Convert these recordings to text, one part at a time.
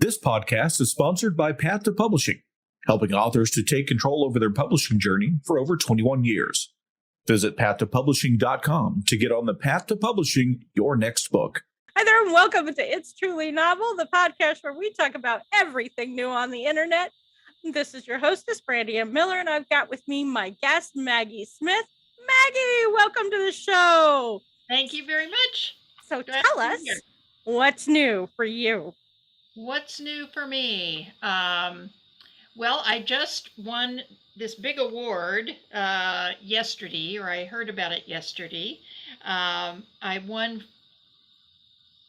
This podcast is sponsored by Path to Publishing, helping authors to take control over their publishing journey for over 21 years. Visit pathtopublishing.com to get on the path to publishing your next book. Hi there, and welcome to It's Truly Novel, the podcast where we talk about everything new on the internet. This is your hostess, Brandy M. Miller, and I've got with me my guest, Maggie Smith. Maggie, welcome to the show. Thank you very much. So tell us, what's new for you? What's new for me? Well, I just won this big award yesterday, or I heard about it yesterday. I won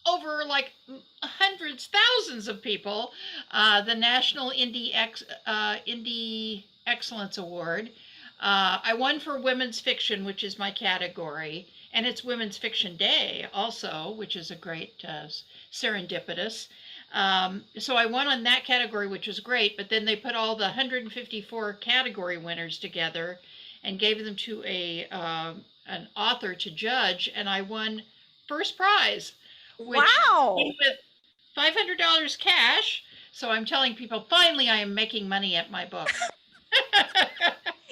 over like hundreds, thousands of people, the National Indie Excellence Award. I won for women's fiction, which is my category, and it's Women's Fiction Day also, which is a great serendipitous. So I won on that category, which was great, but then they put all the 154 category winners together and gave them to an author to judge, and I won first prize. Wow! With $500 cash. So I'm telling people, finally I am making money at my book.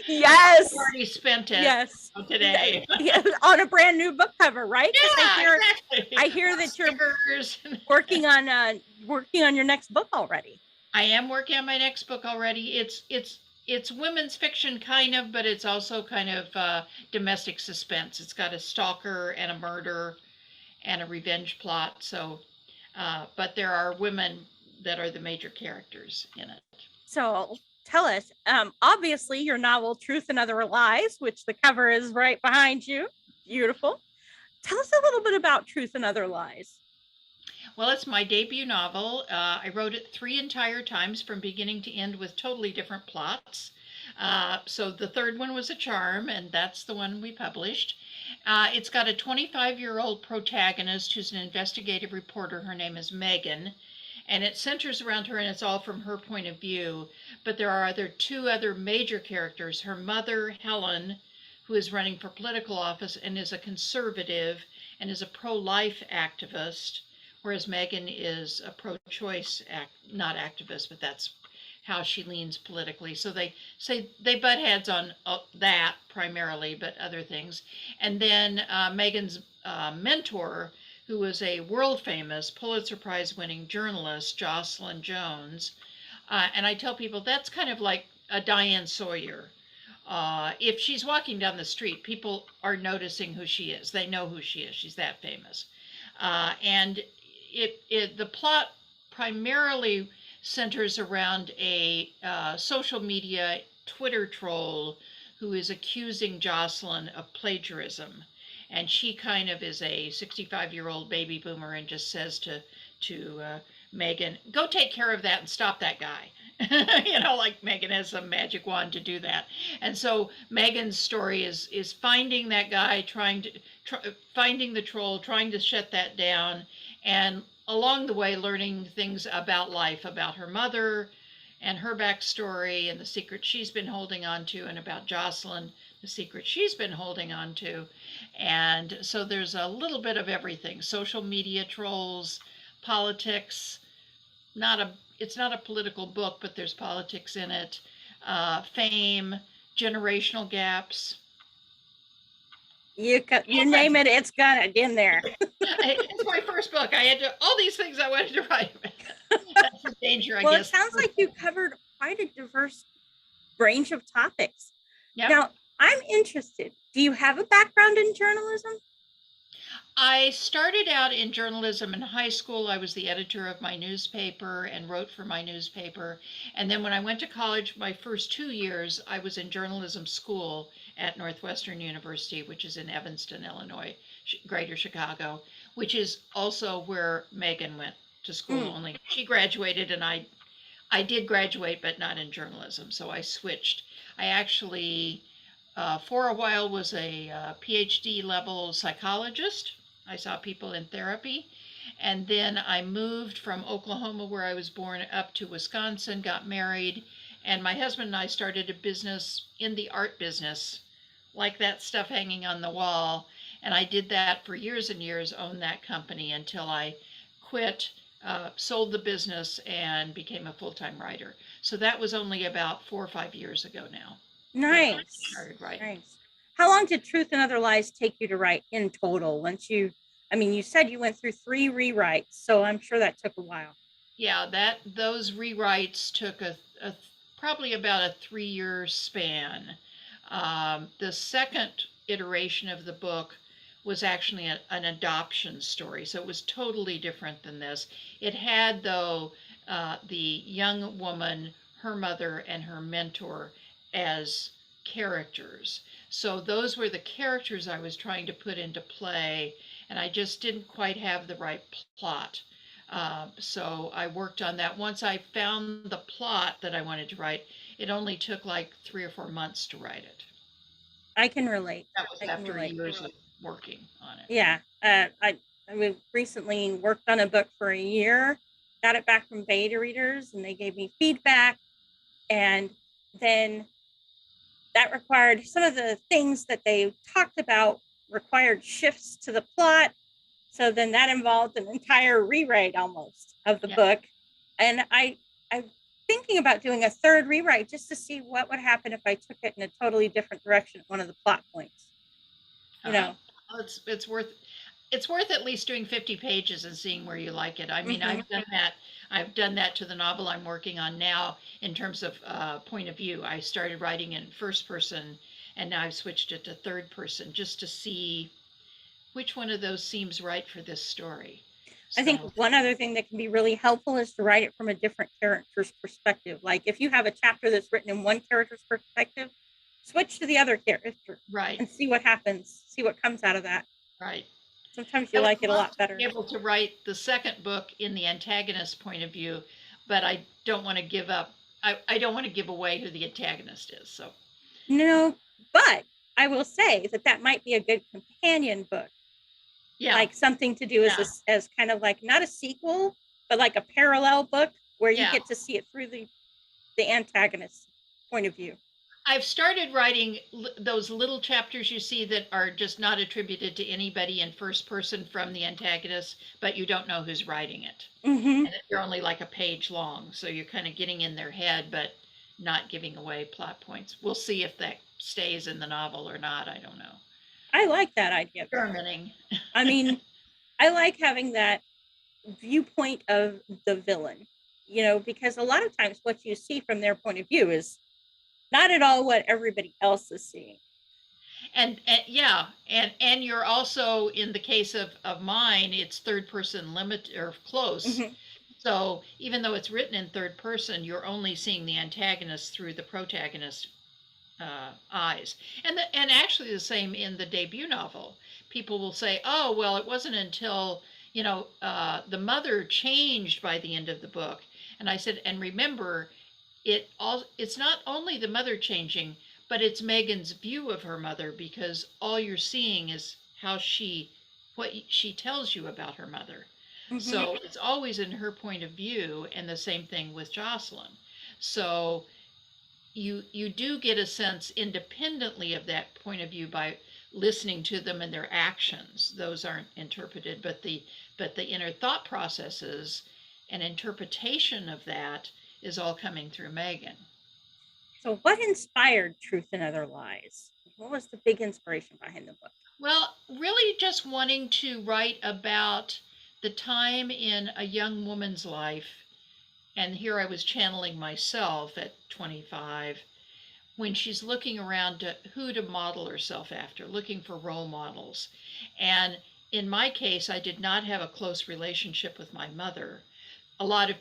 Yes. I've already spent it. Yes. Today. On a brand new book cover, right? Yeah, exactly. I hear that you're working on your next book already. I am working on my next book already. It's women's fiction kind of, but it's also kind of domestic suspense. It's got a stalker and a murder and a revenge plot. So, but there are women that are the major characters in it. So tell us, obviously your novel, Truth and Other Lies, which the cover is right behind you. Beautiful. Tell us a little bit about Truth and Other Lies. Well, it's my debut novel. I wrote it 3 entire times from beginning to end with totally different plots. So the third one was a charm, and that's the one we published. It's got a 25-year-old protagonist who's an investigative reporter. Her name is Megan, and it centers around her, and it's all from her point of view. But there are two other major characters. Her mother, Helen, who is running for political office and is a conservative and is a pro-life activist, whereas Megan is a pro-choice, not activist, but that's how she leans politically. So they butt heads on that primarily, but other things. And then Megan's mentor, who was a world-famous Pulitzer Prize-winning journalist, Jocelyn Jones. And I tell people that's kind of like a Diane Sawyer. If she's walking down the street, people are noticing who she is. They know who she is. She's that famous. And the plot primarily centers around a social media Twitter troll who is accusing Jocelyn of plagiarism. And she kind of is a 65-year-old baby boomer and just says to Megan, go take care of that and stop that guy. Like Megan has some magic wand to do that. And so Megan's story is finding that guy, finding the troll, trying to shut that down, and along the way learning things about life, about her mother and her backstory and the secret she's been holding on to, and about Jocelyn, the secret she's been holding on to. And so there's a little bit of everything: social media trolls, politics. It's not a political book, but there's politics in it. Fame, generational gaps. You name it, it's got it in there. It's my first book. I had all these things I wanted to write. That's the danger, I guess. Well, it sounds like you covered quite a diverse range of topics. Yep. Now, I'm interested. Do you have a background in journalism? I started out in journalism in high school. I was the editor of my newspaper and wrote for my newspaper. And then when I went to college, my first 2 years, I was in journalism school at Northwestern University, which is in Evanston, Illinois, Greater Chicago, which is also where Megan went to school. Only she graduated, and I did graduate, but not in journalism. So I switched. I actually, for a while, was a PhD level psychologist. I saw people in therapy. And then I moved from Oklahoma, where I was born, up to Wisconsin, got married, and my husband and I started a business in the art business, like that stuff hanging on the wall. And I did that for years and years, owned that company until I quit, sold the business and became a full-time writer. So that was only about 4 or 5 years ago now that I Nice. started writing. Nice. How long did Truth and Other Lies take you to write in total? You said you went through 3 rewrites, so I'm sure that took a while. Yeah, those rewrites took a probably about a 3-year span. The second iteration of the book was actually an adoption story, so it was totally different than this. It had, though, the young woman, her mother, and her mentor as characters. So those were the characters I was trying to put into play, and I just didn't quite have the right plot. So I worked on that. Once I found the plot that I wanted to write, it only took like 3 or 4 months to write it. I can relate. That was after years of working on it. Yeah. I recently worked on a book for a year, got it back from beta readers, and they gave me feedback. And then that required some of the things that they talked about required shifts to the plot. So then that involved an entire rewrite almost of the book. And I'm thinking about doing a third rewrite just to see what would happen if I took it in a totally different direction at one of the plot points. It's worth at least doing 50 pages and seeing where you like it. I mean, I've done that to the novel I'm working on now in terms of point of view. I started writing in first person, and now I've switched it to third person just to see which one of those seems right for this story. I think one other thing that can be really helpful is to write it from a different character's perspective. Like if you have a chapter that's written in one character's perspective, switch to the other character. Right. And see what happens, see what comes out of that. Right. Sometimes you like it a lot better. Be able to write the second book in the antagonist's point of view, but I don't want to give up. I don't want to give away who the antagonist is. So no, but I will say that might be a good companion book. Yeah. Like something to do as kind of like not a sequel, but like a parallel book where you get to see it through the antagonist's point of view. I've started writing those little chapters you see that are just not attributed to anybody in first person from the antagonist, but you don't know who's writing it. Mm-hmm. And they're only like a page long, so you're kind of getting in their head, but not giving away plot points. We'll see if that stays in the novel or not. I don't know. I like that idea. Experimenting. I mean, I like having that viewpoint of the villain, because a lot of times what you see from their point of view is not at all what everybody else is seeing. And you're also, in the case of mine, it's third person limit or close. Mm-hmm. So even though it's written in third person, you're only seeing the antagonist through the protagonist eyes. And actually the same in the debut novel. People will say, oh, well, it wasn't until, the mother changed by the end of the book. And I said, and remember, it's not only the mother changing, but it's Megan's view of her mother, because all you're seeing is what she tells you about her mother. Mm-hmm. So it's always in her point of view, and the same thing with Jocelyn. So you do get a sense independently of that point of view by listening to them and their actions. Those aren't interpreted, but the inner thought processes and interpretation of that is all coming through Megan. So what inspired Truth and Other Lies? What was the big inspiration behind the book? Well, really just wanting to write about the time in a young woman's life. And here I was channeling myself at 25, when she's looking around to who to model herself after, looking for role models. And in my case, I did not have a close relationship with my mother. Lots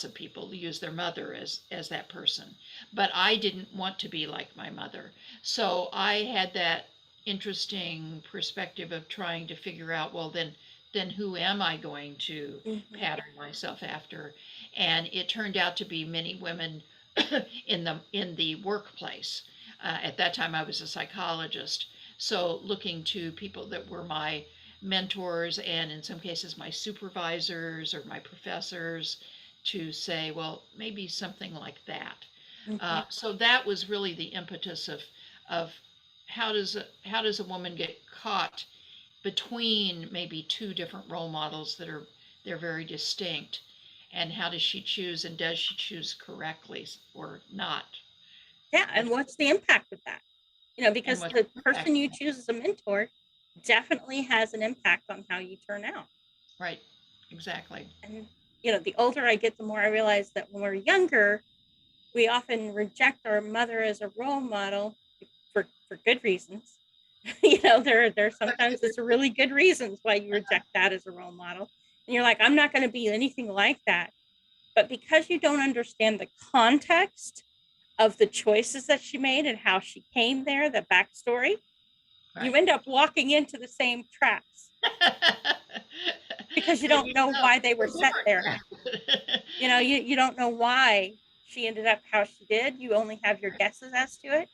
of people use their mother as that person, but I didn't want to be like my mother. So I had that interesting perspective of trying to figure out, well, then who am I going to pattern myself after? And it turned out to be many women in the workplace. At that time, I was a psychologist, so looking to people that were my mentors and in some cases my supervisors or my professors to say, well, maybe something like that. Mm-hmm. So that was really the impetus of how does a woman get caught between maybe two different role models that are they're very distinct. And how does she choose, and does she choose correctly or not? Yeah, and what's the impact of that? You know, because the person you choose as a mentor definitely has an impact on how you turn out. Right, exactly. And, you know, the older I get, the more I realize that when we're younger, we often reject our mother as a role model for good reasons. You know, there sometimes it's really good reasons why you reject that as a role model. And you're like, I'm not going to be anything like that. But because you don't understand the context of the choices that she made and how she came there, the backstory, Right. you end up walking into the same traps because you don't know why they were set there. You know, you don't know why she ended up how she did. You only have your guesses as to it.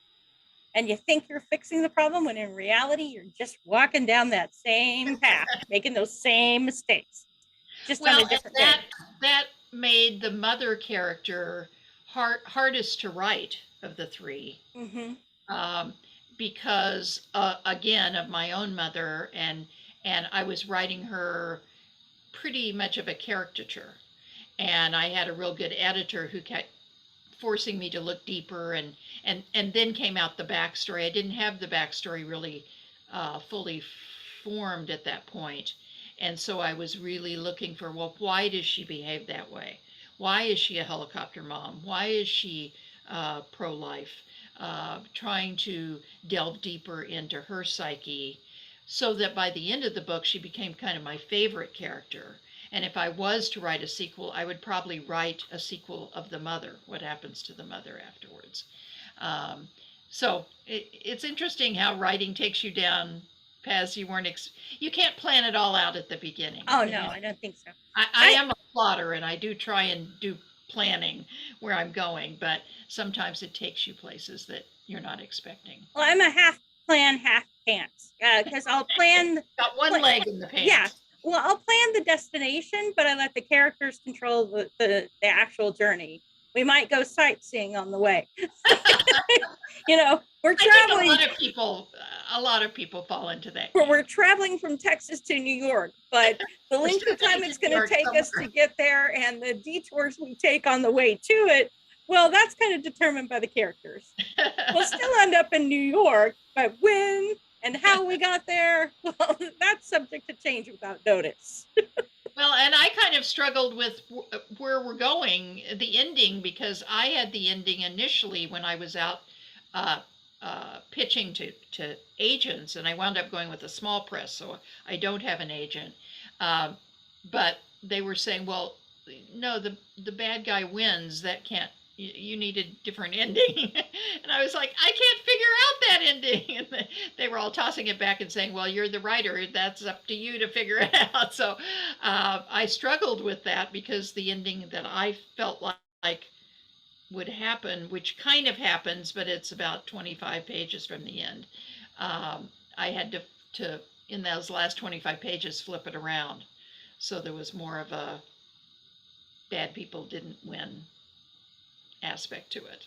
And you think you're fixing the problem when in reality, you're just walking down that same path, making those same mistakes, just on a different day. That made the mother character hardest to write of the three. Because again, of my own mother, and I was writing her pretty much of a caricature, and I had a real good editor who kept forcing me to look deeper, and then came out the backstory. I didn't have the backstory really fully formed at that point, and so I was really looking for, well, why does she behave that way? Why is she a helicopter mom? Why is she pro-life? Trying to delve deeper into her psyche, so that by the end of the book, she became kind of my favorite character. And if I was to write a sequel, I would probably write a sequel of the mother, what happens to the mother afterwards. So it's interesting how writing takes you down paths you weren't, you can't plan it all out at the beginning. Oh, no, I don't think so. I am a plotter, and I do try and do planning where I'm going, but sometimes it takes you places that you're not expecting. Well, I'm a half plan, half pants, because I'll plan. Got one leg in the pants. Yeah. Well, I'll plan the destination, but I let the characters control the actual journey. We might go sightseeing on the way. You know, we're traveling. I think a lot of people fall into that. We're traveling from Texas to New York, but the length of time it's going to take us to get there and the detours we take on the way to it, well, that's kind of determined by the characters. We'll still end up in New York, but when and how we got there, well, that's subject to change without notice. Well, and I kind of struggled with where we're going, the ending, because I had the ending initially when I was out pitching to agents, and I wound up going with a small press, so I don't have an agent. But they were saying, well, no, the bad guy wins. That can't. You need a different ending. And I was like, I can't figure out that ending. And they were all tossing it back and saying, well, you're the writer. That's up to you to figure it out. So I struggled with that, because the ending that I felt like would happen, which kind of happens, but it's about 25 pages from the end. I had to, in those last 25 pages, flip it around. So there was more of a bad people didn't win aspect to it.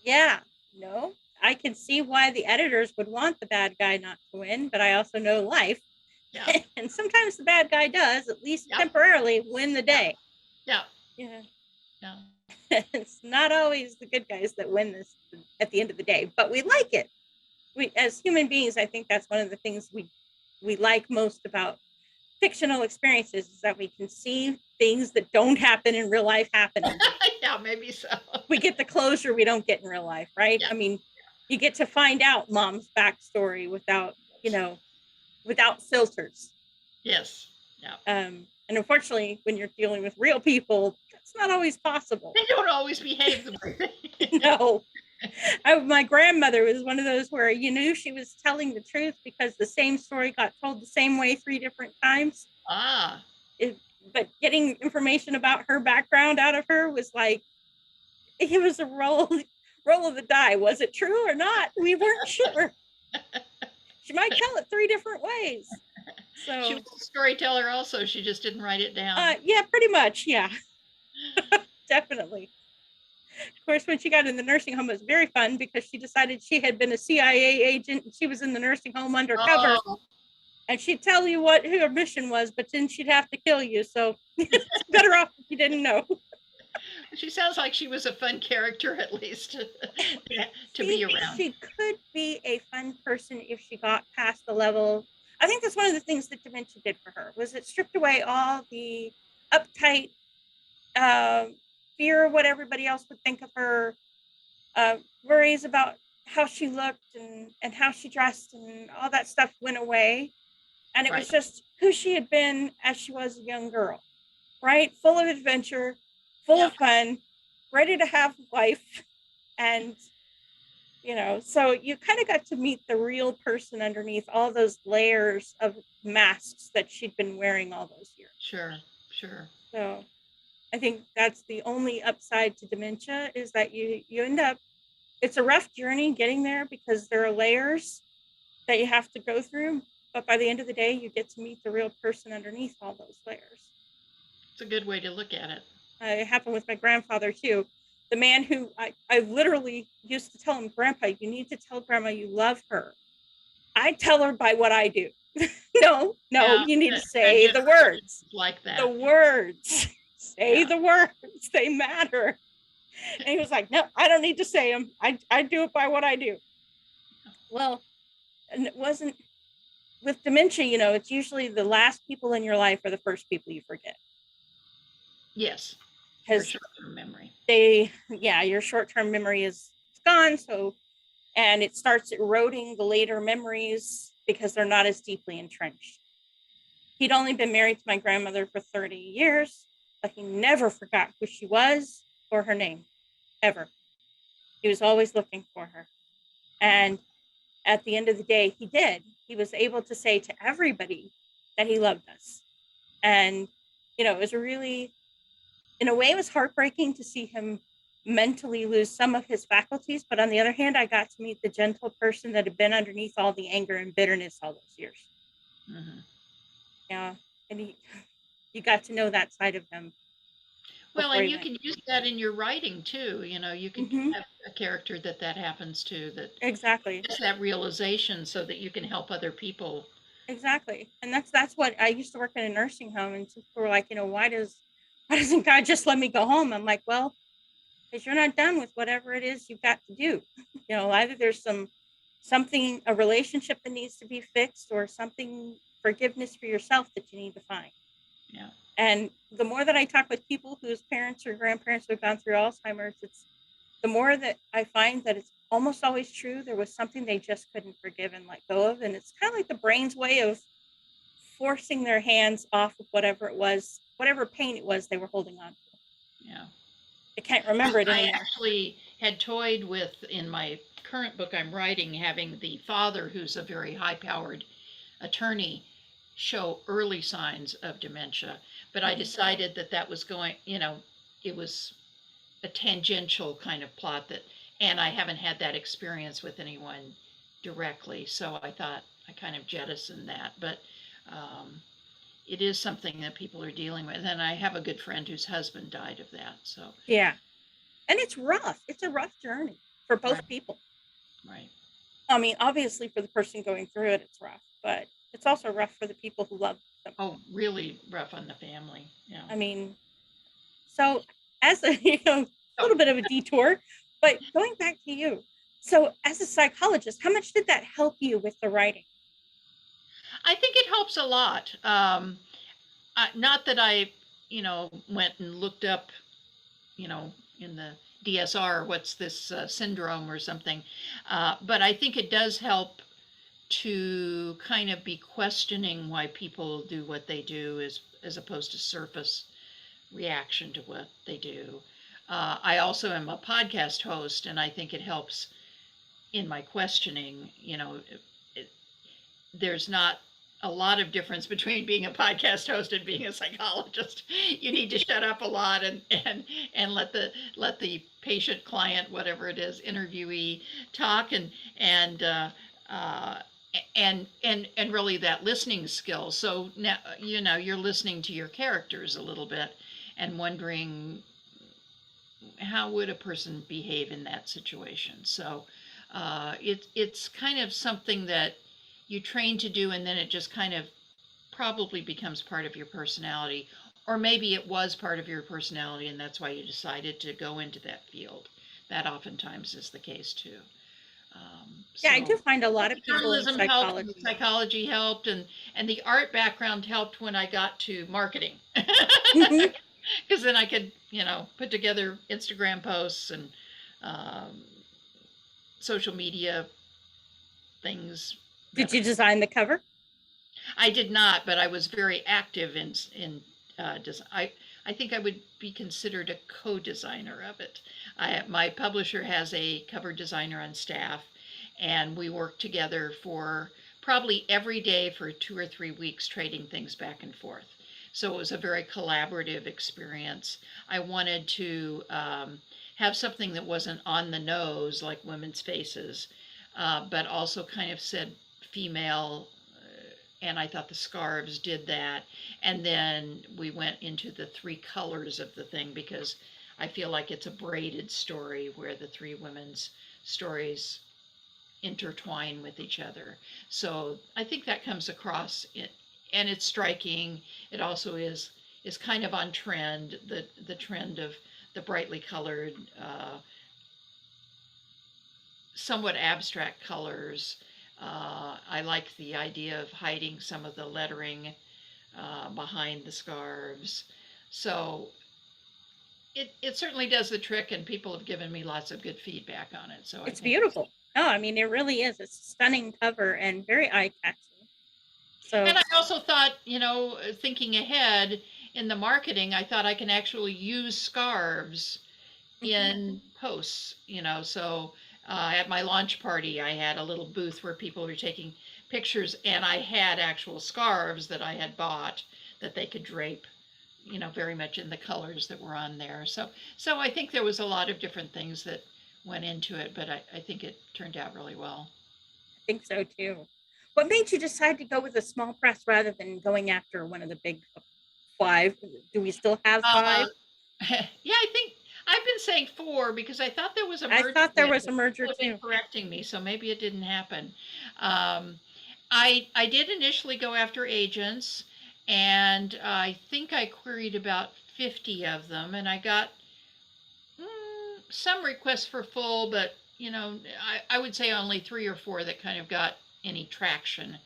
Yeah, no, I can see why the editors would want the bad guy not to win, but I also know life. Yeah. And sometimes the bad guy does, at least temporarily, win the day. Yeah. Yeah. Yeah. It's not always the good guys that win this at the end of the day, but we like it. We, as human beings, I think that's one of the things we like most about fictional experiences, is that we can see things that don't happen in real life happening. Yeah, maybe so. We get the closure we don't get in real life, right? Yeah. I mean, you get to find out mom's backstory without filters. Yes. Yeah. And unfortunately, when you're dealing with real people, that's not always possible. They don't always behave the way. No. My grandmother was one of those where you knew she was telling the truth because the same story got told the same way 3 different times. But getting information about her background out of her was like, it was a roll of the die. Was it true or not? We weren't sure. She might tell it 3 different ways. So she was a storyteller also. She just didn't write it down. Yeah, pretty much. Yeah. Definitely. Of course, when she got in the nursing home, it was very fun because she decided she had been a CIA agent and she was in the nursing home undercover. And she'd tell you what her mission was, but then she'd have to kill you. So it's better off if you didn't know. She sounds like she was a fun character, at least, to be around. She could be a fun person if she got past the level. I think that's one of the things that dementia did for her, was it stripped away all the uptight fear of what everybody else would think of her, worries about how she looked and how she dressed, and all that stuff went away. And it was just who she had been as she was a young girl, right? Full of adventure, full of fun, ready to have life. And, so you kind of got to meet the real person underneath all those layers of masks that she'd been wearing all those years. Sure. So I think that's the only upside to dementia, is that you end up, it's a rough journey getting there because there are layers that you have to go through. But by the end of the day, you get to meet the real person underneath all those layers. It's a good way to look at it. It happened with my grandfather too. The man who I literally used to tell him, Grandpa, you need to tell Grandma you love her. I tell her by what I do. No, you need to say the words. Like that. The words. Say the words. They matter. And he was like, no, I don't need to say them. I do it by what I do. Well, and it wasn't, with dementia, it's usually the last people in your life are the first people you forget. Yes. Because short-term memory. Your short-term memory is gone. So, and it starts eroding the later memories because they're not as deeply entrenched. He'd only been married to my grandmother for 30 years, but he never forgot who she was or her name, ever. He was always looking for her. And at the end of the day, he did. He was able to say to everybody that he loved us. And, it was really, in a way, it was heartbreaking to see him mentally lose some of his faculties. But on the other hand, I got to meet the gentle person that had been underneath all the anger and bitterness all those years. Mm-hmm. Yeah. And you got to know that side of him. Well, and you can use that in your writing too. You can have a character that happens to, that exactly gets that realization, so that you can help other people. Exactly. And that's what I used to work in a nursing home, and people were like, why doesn't God just let me go home? I'm like, well, because you're not done with whatever it is you've got to do. Either there's something, a relationship that needs to be fixed, or something, forgiveness for yourself, that you need to find. Yeah. And the more that I talk with people whose parents or grandparents have gone through Alzheimer's, it's the more that I find that it's almost always true. There was something they just couldn't forgive and let go of. And it's kind of like the brain's way of forcing their hands off of whatever it was, whatever pain it was they were holding on to. Yeah. I can't remember it anymore. I actually had toyed with, in my current book I'm writing, having the father, who's a very high-powered attorney, show early signs of dementia. But I decided that was going, it was a tangential kind of plot, and I haven't had that experience with anyone directly. So I thought I kind of jettisoned that. But it is something that people are dealing with. And I have a good friend whose husband died of that. So yeah. And it's rough. It's a rough journey for both people. Right. I mean, obviously for the person going through it, it's rough, but it's also rough for the people who love them. Oh, really rough on the family. Yeah. I mean, so as a, little bit of a detour, but going back to you. So as a psychologist, how much did that help you with the writing? I think it helps a lot. Not that I, went and looked up, in the DSR, what's this syndrome or something. But I think it does help to kind of be questioning why people do what they do, as opposed to surface reaction to what they do. I also am a podcast host, and I think it helps in my questioning. There's not a lot of difference between being a podcast host and being a psychologist. You need to shut up a lot and let the patient, client, whatever it is, interviewee, talk, and really that listening skill. So now you're listening to your characters a little bit and wondering, how would a person behave in that situation? So it's kind of something that you train to do, and then it just kind of probably becomes part of your personality. Or maybe it was part of your personality and that's why you decided to go into that field. That oftentimes is the case too. Yeah, I do So find a lot of people in journalism helped, and psychology. psychology helped, and the art background helped when I got to marketing. Mhm. Because then I could, put together Instagram posts and um, social media things Did you better. design the cover? I did not, but I was very active in design. I think I would be considered a co-designer of it. My publisher has a cover designer on staff, and we worked together for probably every day for 2 or 3 weeks, trading things back and forth. So it was a very collaborative experience. I wanted to have something that wasn't on the nose like women's faces, but also kind of said female, and I thought the scarves did that. And then we went into the 3 colors of the thing because I feel like it's a braided story where the 3 women's stories intertwine with each other. So I think that comes across it, and it's striking. It also is kind of on trend, the trend of the brightly colored, somewhat abstract colors. I like the idea of hiding some of the lettering behind the scarves. So it certainly does the trick, and people have given me lots of good feedback on it. So I It's think it's, beautiful. No, I mean it really is. It's a stunning cover and very eye catching. So and I also thought, thinking ahead in the marketing, I thought I can actually use scarves mhm. in posts, so at my launch party, I had a little booth where people were taking pictures, and I had actual scarves that I had bought that they could drape, very much in the colors that were on there. So I think there was a lot of different things that went into it, but I think it turned out really well. I think so too. What made you decide to go with a small press rather than going after one of the big five? Do we still have Uh, five? yeah, I think I've been saying 4 because I thought there was a I merger thought there then, was but a merger people have been too. correcting me, so maybe it didn't happen. Um, I did initially go after agents, and I think I queried about 50 of them, and I got some requests for full, but I would say only 3 or 4 that kind of got any traction.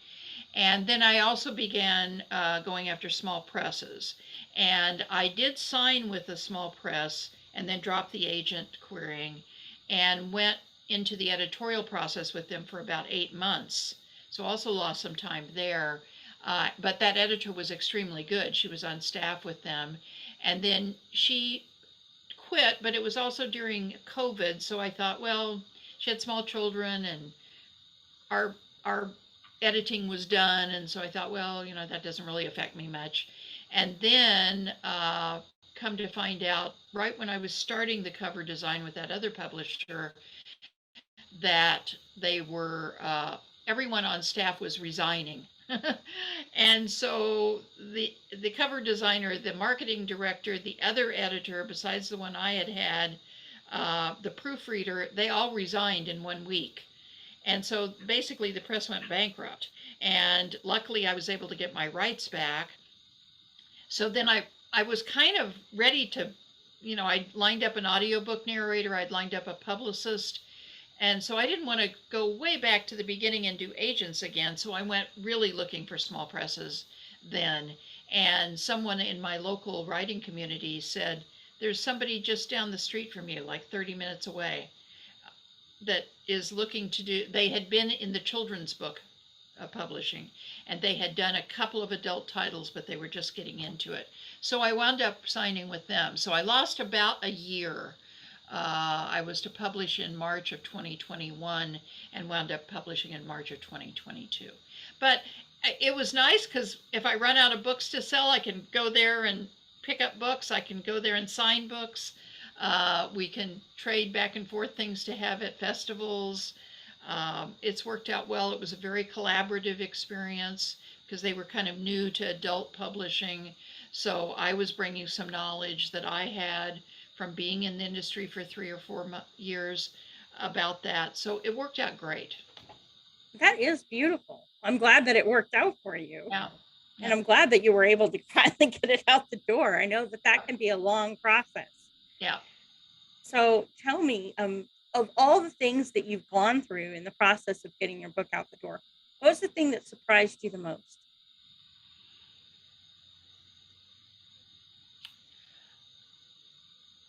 And then I also began going after small presses. And I did sign with a small press and then dropped the agent querying and went into the editorial process with them for about 8 months. So also lost some time there. But that editor was extremely good. She was on staff with them. And then she quit, but it was also during COVID. So I thought, well, she had small children and our editing was done, and so I thought, well, that doesn't really affect me much. And then come to find out, right when I was starting the cover design with that other publisher, that they were everyone on staff was resigning. And so the cover designer, the marketing director, the other editor, besides the one I had had, the proofreader, they all resigned in 1 week. And so basically the press went bankrupt. And luckily I was able to get my rights back. So then I was kind of ready to, I'd lined up an audiobook narrator, I'd lined up a publicist. And so I didn't want to go way back to the beginning and do agents again. So I went really looking for small presses then. And someone in my local writing community said, there's somebody just down the street from you, like 30 minutes away, that is looking to do, they had been in the children's book publishing, and they had done a couple of adult titles, but they were just getting into it. So I wound up signing with them. So I lost about a year. I was to publish in March of 2021 and wound up publishing in March of 2022. But it was nice because if I run out of books to sell, I can go there and pick up books. I can go there and sign books. We can trade back and forth things to have at festivals. It's worked out well. It was a very collaborative experience because they were kind of new to adult publishing. So I was bringing some knowledge that I had from being in the industry for 3 or 4 years about that. So it worked out great. That is beautiful. I'm glad that it worked out for you. Yeah. And I'm glad that you were able to finally get it out the door. I know that can be a long process. Yeah. So tell me, of all the things that you've gone through in the process of getting your book out the door, what was the thing that surprised you the most?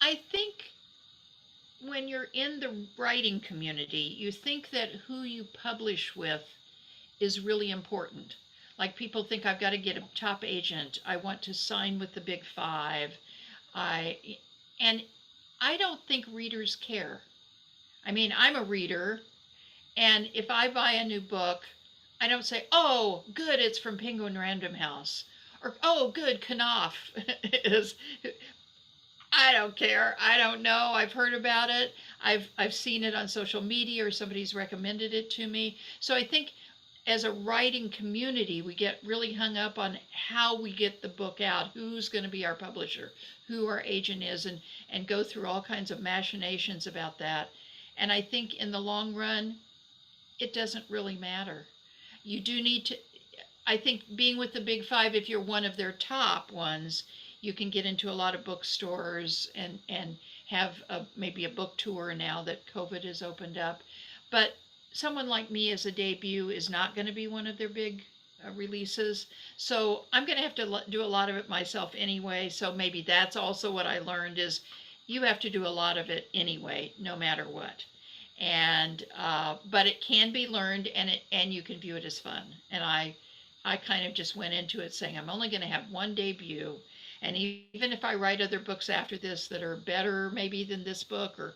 I think when you're in the writing community, you think that who you publish with is really important. Like people think I've got to get a top agent. I want to sign with the big five. I and I don't think readers care. I mean, I'm a reader, and if I buy a new book, I don't say, "Oh, good, it's from Penguin Random House," or "Oh, good, Knopf is." I don't care. I don't know. I've heard about it. I've seen it on social media or somebody's recommended it to me. So I think as a writing community, we get really hung up on how we get the book out, who's going to be our publisher, who our agent is, and go through all kinds of machinations about that. And I think in the long run, it doesn't really matter. You do need to, I think being with the big five, if you're one of their top ones, you can get into a lot of bookstores and have maybe a book tour now that COVID has opened up. But someone like me as a debut is not going to be one of their big releases. So I'm going to have to do a lot of it myself anyway. So maybe that's also what I learned is you have to do a lot of it anyway, no matter what. And but it can be learned, and you can view it as fun. And I kind of just went into it saying I'm only going to have one debut, and even if I write other books after this that are better maybe than this book, or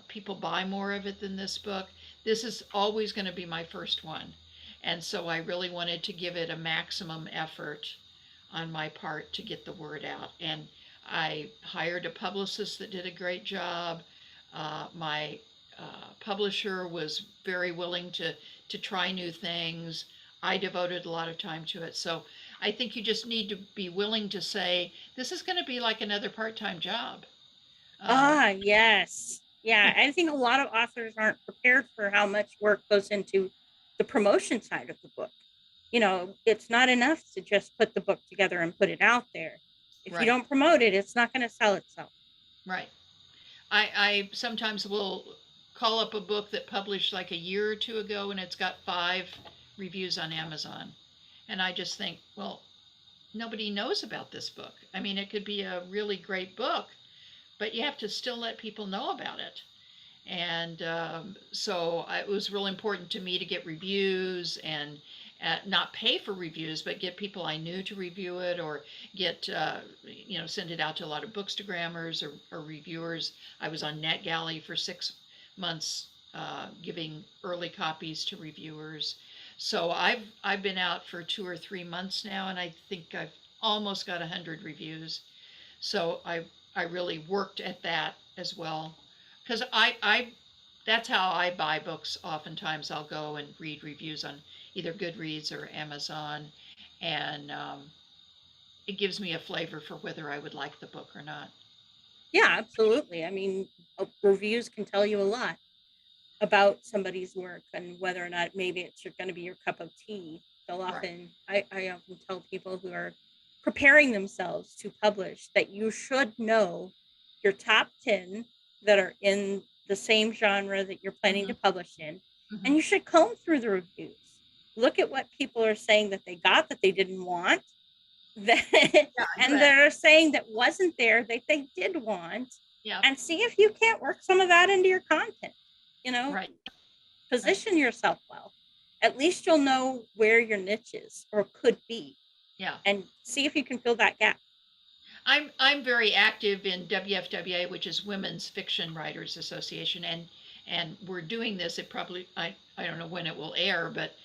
people buy more of it than this book, this is always going to be my first one. And so I really wanted to give it a maximum effort on my part to get the word out. And I hired a publicist that did a great job. My publisher was very willing to try new things. I devoted a lot of time to it. So I think you just need to be willing to say, this is going to be like another part-time job. Yes. Yeah, I think a lot of authors aren't prepared for how much work goes into the promotion side of the book. You know, it's not enough to just put the book together and put it out there. If you Right. don't promote it, it's not going to sell itself. Right. I sometimes will call up a book that published like a year or two ago and it's got 5 reviews on Amazon. And I just think, well, nobody knows about this book. I mean, it could be a really great book, but you have to still let people know about it. And so it was real important to me to get reviews and not pay for reviews, but get people I knew to review it, or get, send it out to a lot of bookstagrammers or reviewers. I was on NetGalley for 6 months giving early copies to reviewers. So I've been out for 2 or 3 months now, and I think I've almost got 100 reviews. So I really worked at that as well, because I that's how I buy books. Oftentimes I'll go and read reviews on either Goodreads or Amazon, and it gives me a flavor for whether I would like the book or not. Yeah, absolutely. I mean, reviews can tell you a lot about somebody's work and whether or not maybe it's going to be your cup of tea. They'll often, I often tell people who are preparing themselves to publish that you should know your top 10 that are in the same genre that you're planning to publish in. And you should comb through the reviews. Look at what people are saying that they got that they didn't want. And they're saying that wasn't there that they did want. Yeah. And see if you can't work some of that into your content. You know, Right. position yourself well. At least you'll know where your niche is or could be. Yeah. And see if you can fill that gap. I'm very active in WFWA, which is Women's Fiction Writers Association, and we're doing this. It probably I don't know when it will air, but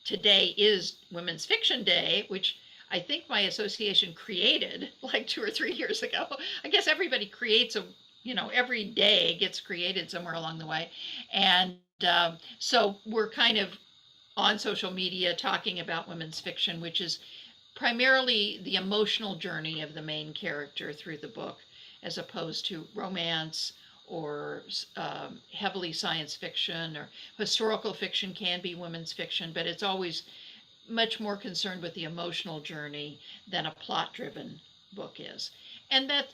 today is Women's Fiction Day, which I think my association created like 2 or 3 years ago. I guess everybody creates every day gets created somewhere along the way. And so we're kind of on social media talking about women's fiction, which is primarily the emotional journey of the main character through the book, as opposed to romance or heavily science fiction, or historical fiction can be women's fiction, but it's always much more concerned with the emotional journey than a plot-driven book is. And that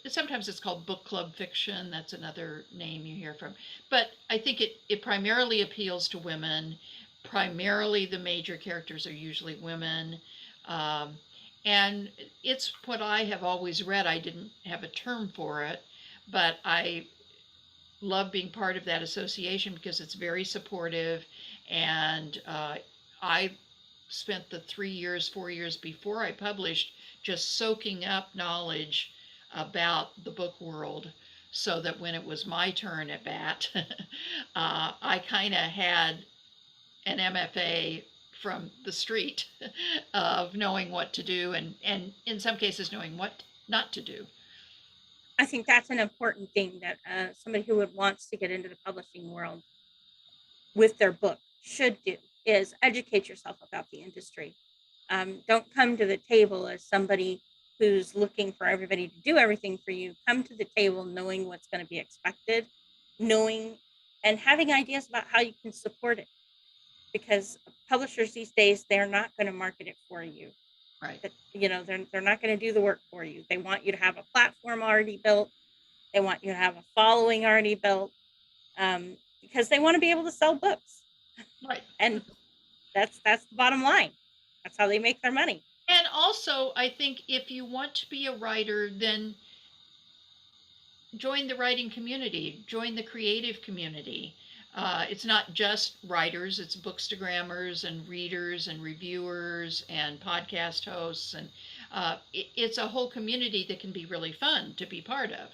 sometimes it's called book club fiction. That's another name you hear from. But I think it primarily appeals to women. Primarily, the major characters are usually women. Um, and it's what I have always read. I didn't have a term for it, but I love being part of that association because it's very supportive. And I spent the 3 years, 4 years before I published just soaking up knowledge about the book world so that when it was my turn at bat, I kind of had an MFA from the street of knowing what to do and in some cases knowing what not to do. I think that's an important thing that somebody who wants to get into the publishing world with their book should do, is educate yourself about the industry. Don't come to the table as somebody who's looking for everybody to do everything for you. Come to the table knowing what's going to be expected, knowing and having ideas about how you can support it. Because publishers these days, they're not going to market it for you. Right. They're not going to do the work for you. They want you to have a platform already built. They want you to have a following already built, because they want to be able to sell books. Right. And that's the bottom line. That's how they make their money. And also, I think if you want to be a writer, then join the writing community, join the creative community. It's not just writers, it's bookstagrammers and readers and reviewers and podcast hosts. And it's a whole community that can be really fun to be part of.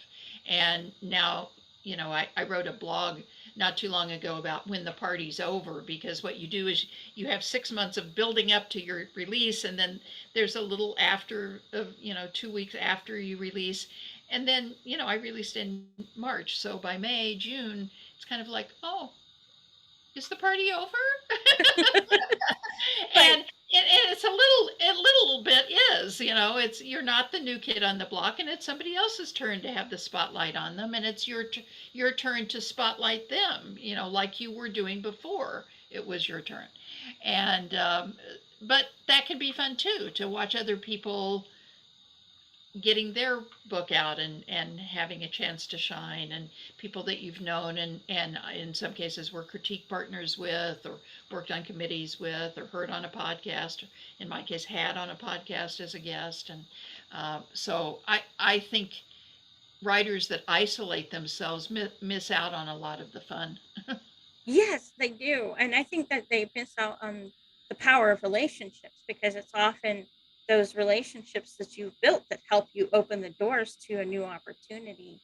And now, I wrote a blog not too long ago about when the party's over, because what you do is you have 6 months of building up to your release, and then there's a little after of 2 weeks after you release, and then I released in March, so by May, June, it's kind of like, oh, is the party over? and it's a little bit is, it's, you're not the new kid on the block, and it's somebody else's turn to have the spotlight on them, and it's your turn to spotlight them, like you were doing before it was your turn. And but that can be fun too, to watch other people getting their book out and having a chance to shine, and people that you've known and in some cases were critique partners with, or worked on committees with, or heard on a podcast, or in my case had on a podcast as a guest. And so I think writers that isolate themselves miss out on a lot of the fun. Yes, they do. And I think that they miss out on the power of relationships, because it's often those relationships that you've built that help you open the doors to a new opportunity.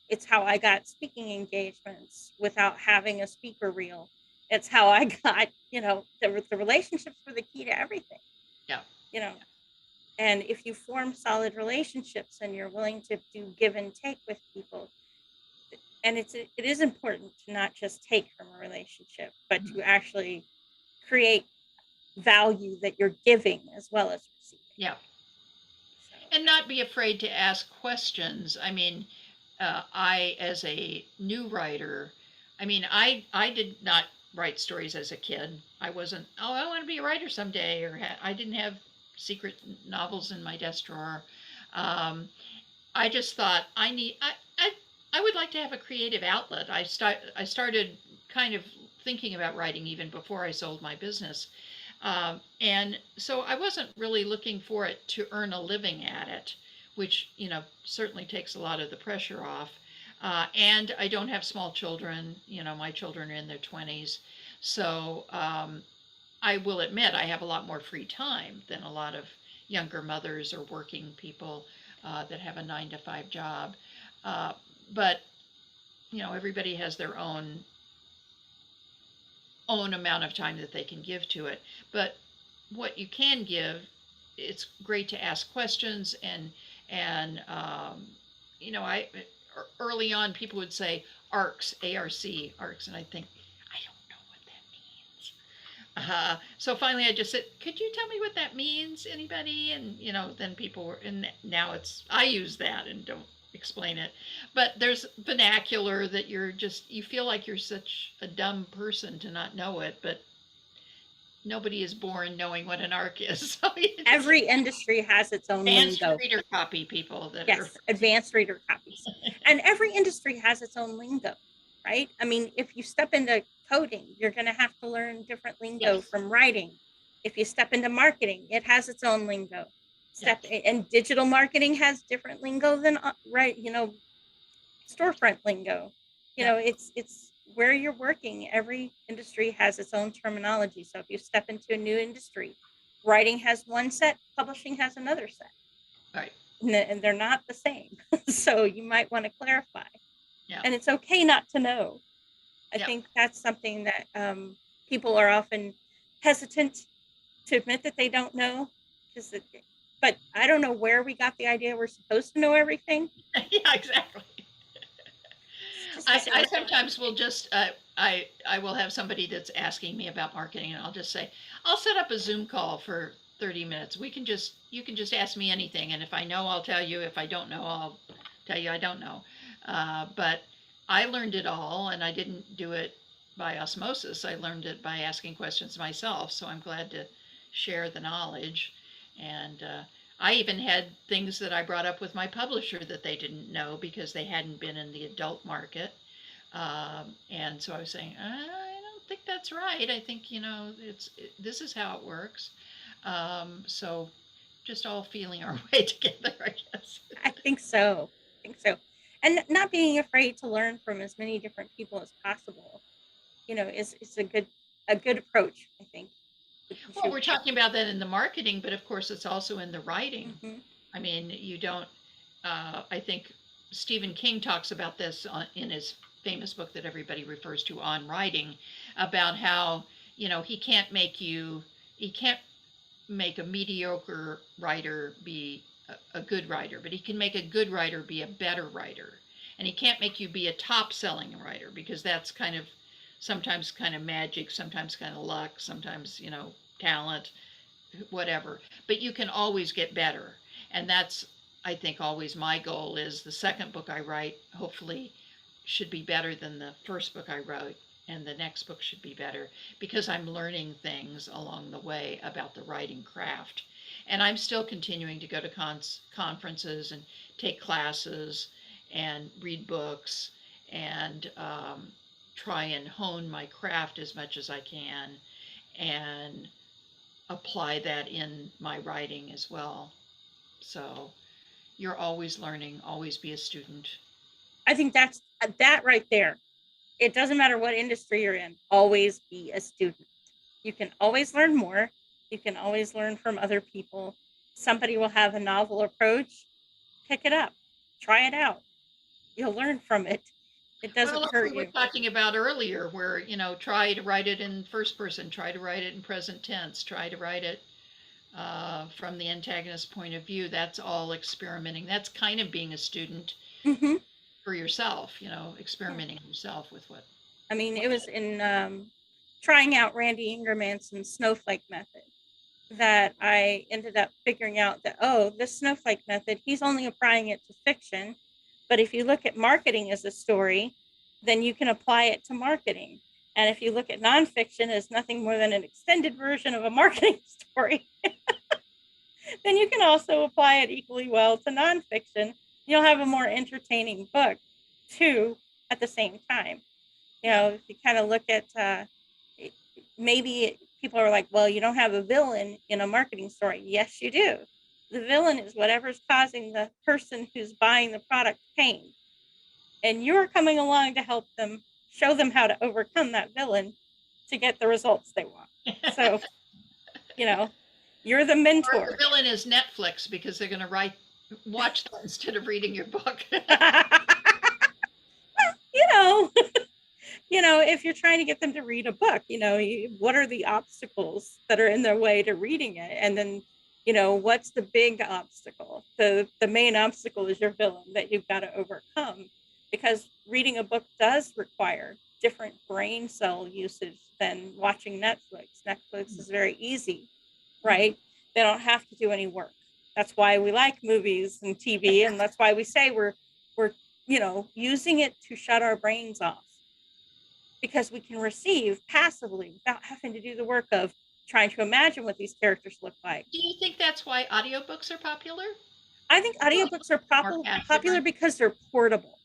It's how I got speaking engagements without having a speaker reel. It's how I got, the relationships were the key to everything. Yeah. And if you form solid relationships and you're willing to do give and take with people, and it is important to not just take from a relationship, but to actually create value that you're giving as well as receiving. Yeah. So, And not be afraid to ask questions. I mean, I, as a new writer, I did not write stories as a kid. I wasn't, oh, I want to be a writer someday, or I didn't have secret novels in my desk drawer. I just thought I would like to have a creative outlet. I started kind of thinking about writing even before I sold my business. And so I wasn't really looking for it to earn a living at it, which, certainly takes a lot of the pressure off. And I don't have small children. My children are in their 20s. So I will admit I have a lot more free time than a lot of younger mothers or working people that have a 9-to-5 job. But, everybody has their own amount of time that they can give to it. But what you can give, it's great to ask questions, and I early on people would say ARCs, ARC, ARCs, and I think, I don't know what that means. So finally I just said, could you tell me what that means, anybody? And then people were, and now I use that and don't explain it. But there's vernacular that you feel like you're such a dumb person to not know it, but nobody is born knowing what an arc is. So Every industry has its own advanced lingo. reader copy people that Yes, are advanced reader copies. And every industry has its own lingo, right? I mean, if you step into coding, you're going to have to learn different lingo Yes. from writing. If you step into marketing, it has its own lingo. Yes. And digital marketing has different lingo than storefront lingo. Yeah. It's where you're working. Every industry has its own terminology. So if you step into a new industry, writing has one set, publishing has another set. Right. And they're not the same. So you might want to clarify. Yeah. And it's okay not to know. I Yeah. think that's something that people are often hesitant to admit that they don't know. But I don't know where we got the idea we're supposed to know everything. Yeah, exactly. Just I sometimes will just I will have somebody that's asking me about marketing, and I'll just say, I'll set up a Zoom call for 30 minutes. You can just ask me anything, and if I know, I'll tell you. If I don't know, I'll tell you I don't know. But I learned it all, and I didn't do it by osmosis. I learned it by asking questions myself. So I'm glad to share the knowledge. And I even had things that I brought up with my publisher that they didn't know because they hadn't been in the adult market. And so I was saying, I don't think that's right. I think, this is how it works. So just all feeling our way together, I guess. I think so. And not being afraid to learn from as many different people as possible, is a good approach, I think. Well, we're talking about that in the marketing, but of course it's also in the writing. Mm-hmm. I mean, you don't, I think Stephen King talks about this in his famous book that everybody refers to on writing, about how, he can't make a mediocre writer be a good writer, but he can make a good writer be a better writer. And he can't make you be a top selling writer because that's sometimes kind of magic, sometimes kind of luck, sometimes, talent, whatever. But you can always get better. And that's, I think, always my goal is the second book I write, hopefully, should be better than the first book I wrote. And the next book should be better because I'm learning things along the way about the writing craft. And I'm still continuing to go to conferences and take classes and read books and try and hone my craft as much as I can and apply that in my writing as well. So you're always learning, always be a student. I think that's that right there. It doesn't matter what industry you're in, always be a student. You can always learn more. You can always learn from other people. Somebody will have a novel approach. Pick it up, try it out. You'll learn from it. It doesn't Like hurt we were you. talking about earlier, where, try to write it in first person, try to write it in present tense, try to write it from the antagonist's point of view. That's all experimenting. That's kind of being a student Mm-hmm. for yourself, experimenting yourself with what. I mean, it was in trying out Randy Ingermanson's snowflake method that I ended up figuring out that, this snowflake method, he's only applying it to fiction. But if you look at marketing as a story, then you can apply it to marketing. And if you look at nonfiction as nothing more than an extended version of a marketing story, then you can also apply it equally well to nonfiction. You'll have a more entertaining book too at the same time. If you kind of look at maybe people are like, well, you don't have a villain in a marketing story. Yes, you do. The villain is whatever's causing the person who's buying the product pain. And you're coming along to help them, show them how to overcome that villain to get the results they want. So, you're the mentor. Or the villain is Netflix because they're going to watch that instead of reading your book. If you're trying to get them to read a book, what are the obstacles that are in their way to reading it? And then, what's the big obstacle? The main obstacle is your villain that you've got to overcome, because reading a book does require different brain cell usage than watching Netflix. Netflix is very easy, right? They don't have to do any work. That's why we like movies and TV, and that's why we say we're using it to shut our brains off, because we can receive passively without having to do the work of trying to imagine what these characters look like. Do you think that's why audiobooks are popular? I think audiobooks are More passive, popular right? because they're portable.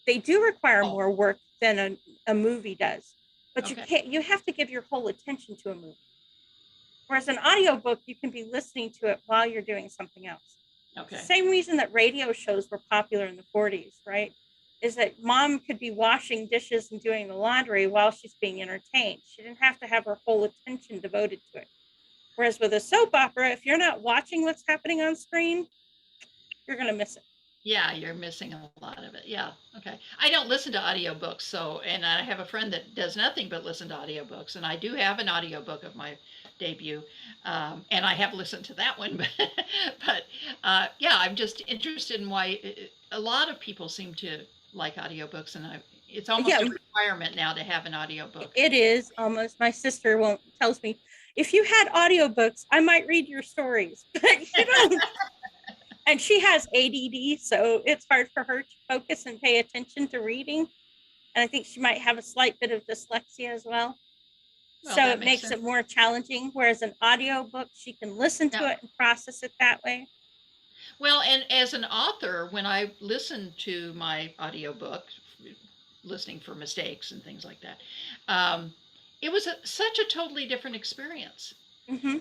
They do require Oh, more work than a movie does, but okay. you have to give your whole attention to a movie. Whereas an audiobook, you can be listening to it while you're doing something else. Okay. Same reason that radio shows were popular in the 40s, right? Is that mom could be washing dishes and doing the laundry while she's being entertained. She didn't have to have her whole attention devoted to it. Whereas with a soap opera, if you're not watching what's happening on screen, you're going to miss it. Yeah, you're missing a lot of it. Yeah. Okay. I don't listen to audiobooks, so, and I have a friend that does nothing but listen to audiobooks, and I do have an audiobook of my debut, and I have listened to that one, but yeah, I'm just interested in why a lot of people seem to like audiobooks, and it's almost a requirement now to have an audiobook. It is almost. My sister tells me, if you had audiobooks, I might read your stories, but you don't. And she has ADD, so it's hard for her to focus and pay attention to reading. And I think she might have a slight bit of dyslexia as well. So it makes it more challenging. Whereas an audiobook, she can listen to it and process it that way. Well, and as an author, when I listen to my audiobook, listening for mistakes and things like that, it was such a totally different experience. Mm-hmm.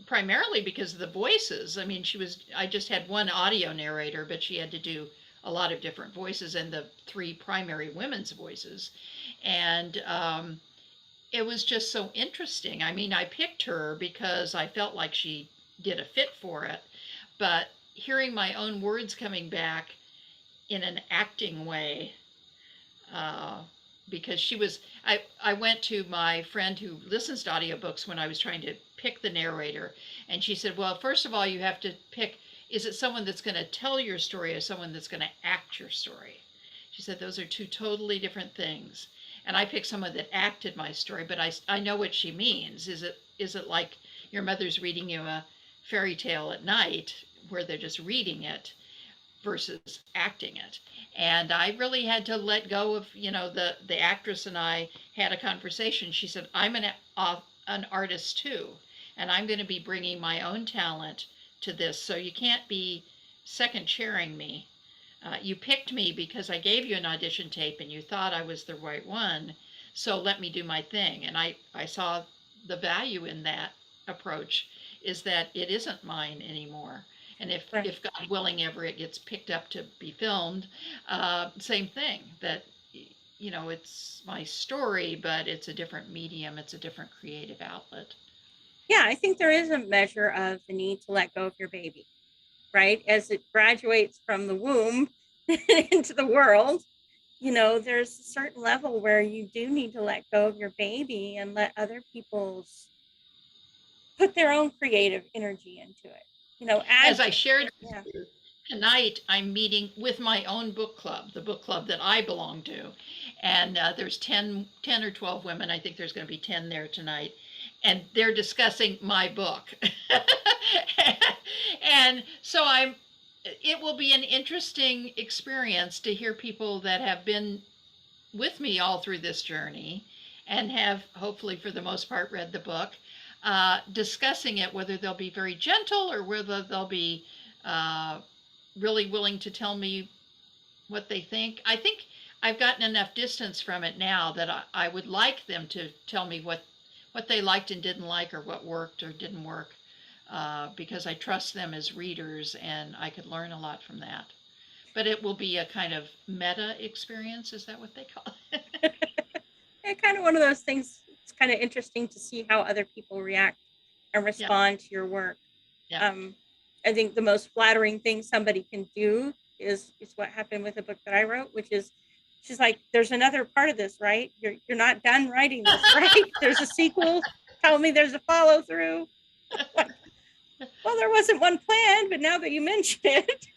Primarily because of the voices. I mean, I just had one audio narrator, but she had to do a lot of different voices and the three primary women's voices. And it was just so interesting. I mean, I picked her because I felt like she did a fit for it, but hearing my own words coming back in an acting way, because I went to my friend who listens to audiobooks when I was trying to pick the narrator, and she said, well, first of all, you have to pick, is it someone that's going to tell your story or someone that's going to act your story? She said those are two totally different things. And I picked someone that acted my story, but I know what she means. Is it like your mother's reading you a fairy tale at night where they're just reading it versus acting it? And I really had to let go of, the actress and I had a conversation. She said, I'm an artist too, and I'm going to be bringing my own talent to this. So you can't be second chairing me. You picked me because I gave you an audition tape and you thought I was the right one. So let me do my thing. And I saw the value in that approach, is that it isn't mine anymore. And if God willing ever it gets picked up to be filmed, same thing, that, it's my story, but it's a different medium. It's a different creative outlet. Yeah, I think there is a measure of the need to let go of your baby, right? As it graduates from the womb into the world, there's a certain level where you do need to let go of your baby and let other people's put their own creative energy into it. As I shared with you, tonight I'm meeting with my own book club, the book club that I belong to. And there's 10 or 12 women. I think there's going to be 10 there tonight. And they're discussing my book. And so it will be an interesting experience to hear people that have been with me all through this journey and have hopefully for the most part read the book, discussing it, whether they'll be very gentle or whether they'll be really willing to tell me what they think. I think I've gotten enough distance from it now that I would like them to tell me what they liked and didn't like, or what worked or didn't work, because I trust them as readers and I could learn a lot from that. But it will be a kind of meta experience. Is that what they call it? Yeah, kind of one of those things. It's kind of interesting to see how other people react and respond to your work. Yeah. I think the most flattering thing somebody can do is what happened with the book that I wrote, which is, she's like, there's another part of this, right? You're not done writing this, right? There's a sequel. Tell me there's a follow through. Like, well, there wasn't one planned, but now that you mention it.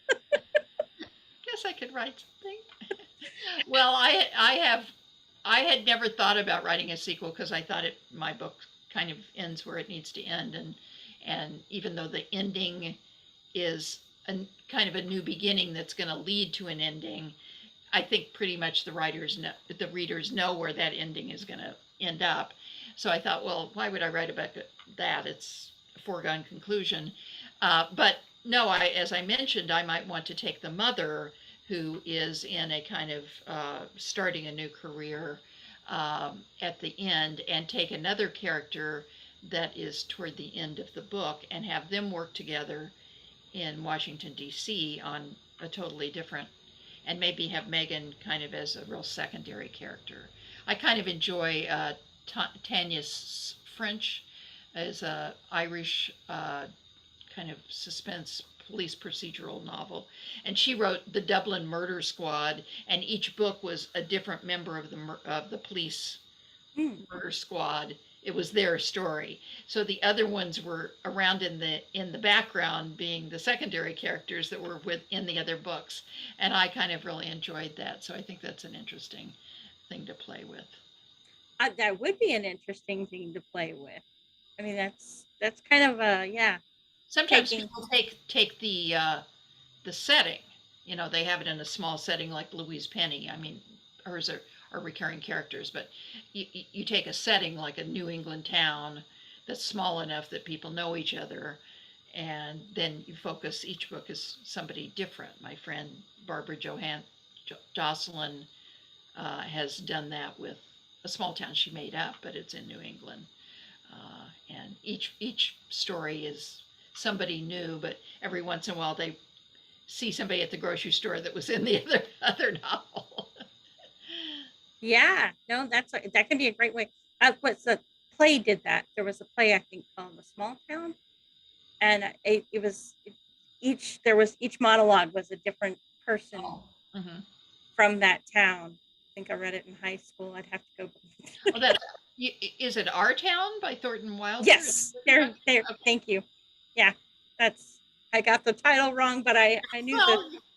Guess I could write something. Well, I had never thought about writing a sequel because I thought my book kind of ends where it needs to end, and even though the ending is a kind of a new beginning that's going to lead to an ending, I think pretty much the readers know where that ending is going to end up. So I thought, well, why would I write about that? It's a foregone conclusion. But no, as I mentioned, I might want to take the mother who is in a kind of starting a new career at the end, and take another character that is toward the end of the book and have them work together in Washington, D.C. on a totally different, and maybe have Megan kind of as a real secondary character. I kind of enjoy Tanya French as a Irish kind of suspense police procedural novel, and she wrote the Dublin Murder Squad, and each book was a different member of the police murder squad. It was their story. So the other ones were around in the background, being the secondary characters that were within the other books, and I kind of really enjoyed that. So I think that's an interesting thing to play with. That would be an interesting thing to play with. I mean, that's kind of yeah. Sometimes people take the setting. You know, they have it in a small setting like Louise Penny. I mean, hers are recurring characters, but you take a setting like a New England town that's small enough that people know each other, and then you focus, each book is somebody different. My friend Barbara Jocelyn has done that with a small town she made up, but it's in New England. And each story is somebody new, but every once in a while they see somebody at the grocery store that was in the other novel. Yeah, no, that can be a great way. What's the play did that? There was a play I think called The Small Town, and it was each monologue was a different person from that town. I think I read it in high school. I'd have to go. Oh, that is it Our Town by Thornton Wilder? Yes, there. Okay. Thank you. Yeah, I got the title wrong, but I knew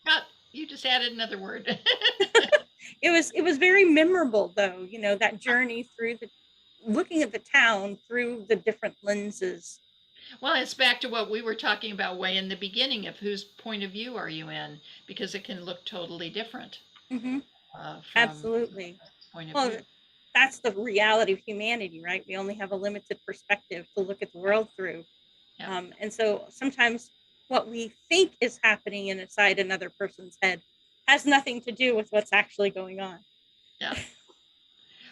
that. You just added another word. It was very memorable though, you know, that journey through looking at the town through the different lenses. Well, it's back to what we were talking about way in the beginning of whose point of view are you in, because it can look totally different. Absolutely. Point of view. That's the reality of humanity, right? We only have a limited perspective to look at the world through. Yeah. And so sometimes what we think is happening inside another person's head has nothing to do with what's actually going on. Yeah.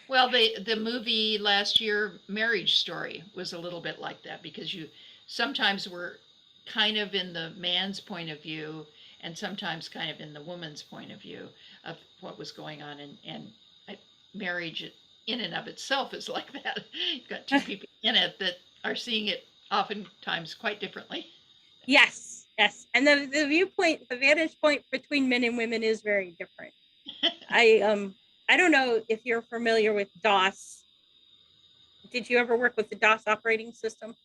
Well, the movie last year, Marriage Story, was a little bit like that, because you sometimes were kind of in the man's point of view and sometimes kind of in the woman's point of view of what was going on. And marriage in and of itself is like that. You've got two people in it that are seeing it oftentimes quite differently. Yes. And the viewpoint, the vantage point between men and women is very different. I don't know if you're familiar with DOS. Did you ever work with the DOS operating system?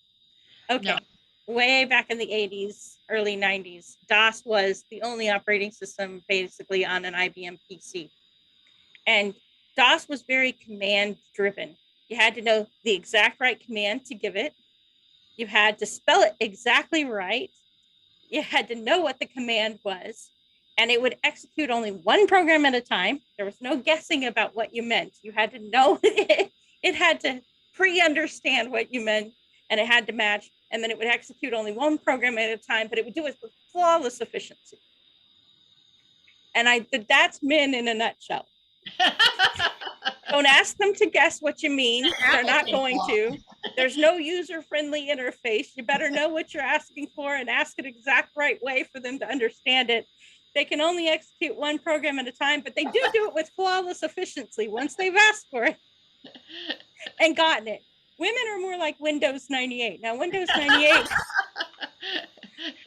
Okay. No. Way back in the 80s, early 90s, DOS was the only operating system basically on an IBM PC. And DOS was very command driven. You had to know the exact right command to give it. You had to spell it exactly right. You had to know what the command was, and it would execute only one program at a time. There was no guessing about what you meant. You had to know it. It had to pre-understand what you meant, and it had to match, and then it would execute only one program at a time, but it would do it with flawless efficiency. And that's men in a nutshell. Don't ask them to guess what you mean. They're not going to. There's no user-friendly interface. You better know what you're asking for and ask it exact right way for them to understand it. They can only execute one program at a time, but they do it with flawless efficiency once they've asked for it and gotten it. Women are more like Windows 98. Now, Windows 98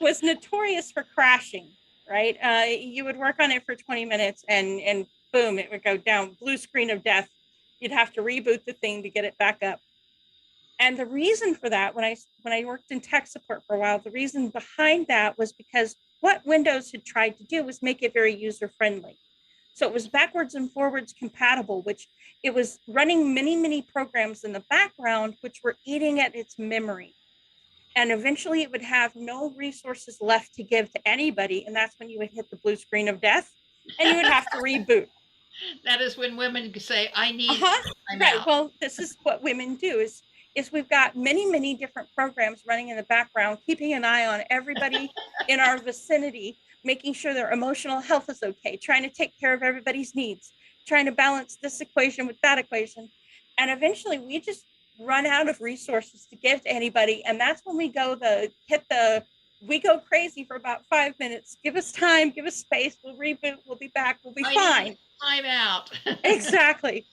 was notorious for crashing, right? You would work on it for 20 minutes and boom, it would go down, blue screen of death. You'd have to reboot the thing to get it back up. And the reason for that, when I worked in tech support for a while, the reason behind that was because what Windows had tried to do was make it very user-friendly. So it was backwards and forwards compatible, which it was running many, many programs in the background, which were eating at its memory. And eventually it would have no resources left to give to anybody. And that's when you would hit the blue screen of death and you would have to reboot. That is when women say, I need time Right. out. Well, this is what women do is we've got many different programs running in the background, keeping an eye on everybody in our vicinity, making sure their emotional health is okay, trying to take care of everybody's needs, trying to balance this equation with that equation. And eventually we just run out of resources to give to anybody. And that's when we go we go crazy for about 5 minutes. Give us time, give us space. We'll reboot. We'll be back. We'll be fine. Time out. Exactly.